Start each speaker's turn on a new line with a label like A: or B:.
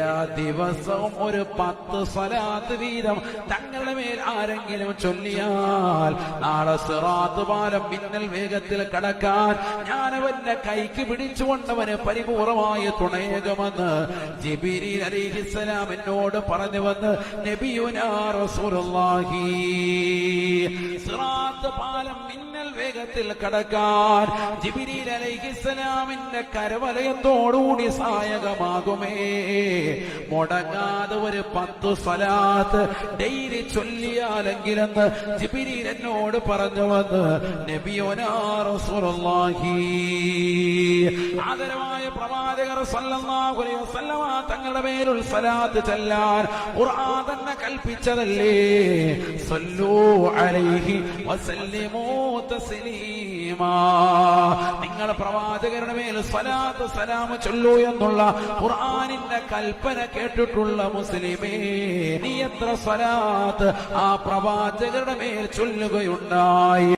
A: എല്ലാ ദിവസവും ഒരു 10 സ്വലാത്ത് വീതം തങ്ങളുടെ മേൽ ആരെങ്കിലും ചൊല്ലിയാൽ നാളെ സിറാത്ത് പാലം മിന്നൽ വേഗത്തിൽ കടക്കാൻ ഞാനവന്റെ കൈക്ക് പിടിച്ചുകൊണ്ടവന് പരിപൂർണമായ തുണയേകുമെന്ന് ജിബ്രീൽ അലൈഹിസ്സലാം എന്നോട് പറഞ്ഞുവന്ന് നബിയുനാ റസൂലുള്ളാഹി. സിറാത്ത് പാലം മിന്നൽ വേഗത്തിൽ കടക്കാൻ ജിബ്രീൽ അലൈഹിസ്സലാമിന്റെ കരവലയത്തോടുകൂടി സഹായകമാകുമേ. മുടങ്ങാതെ ഒരു 10 സ്വലാത്ത് ഡെയിലി ചൊല്ലിയാലെങ്കിലെന്ന് ജിബ്രീൽ എന്നോട് പറഞ്ഞു വന്ന് നബിയുനാ റസൂലുള്ളാഹി. ആദരവായ പ്രവാചകർ സല്ലല്ലാഹു അലൈഹി വസല്ലമ തങ്ങളുടെ മേലുള്ള സ്വലാത്ത് ചൊല്ലാൻ ഖുർആൻ തന്നെ കൽപ്പിച്ചതല്ലേ. സല്ലു അലൈഹി വസല്ലിമൂ തസ്ലീമാ. നിങ്ങൾ പ്രവാചകരുടെ മേൽ സ്വലാത്ത് സലാം ചൊല്ലൂ എന്നുള്ള ഖുർആനിന്റെ കൽപ്പന കേട്ടിട്ടുള്ള മുസ്ലിമേ, നീ എത്ര സ്വലാത്ത് ആ പ്രവാചകരുടെ മേൽ ചൊല്ലുകയുണ്ടായി?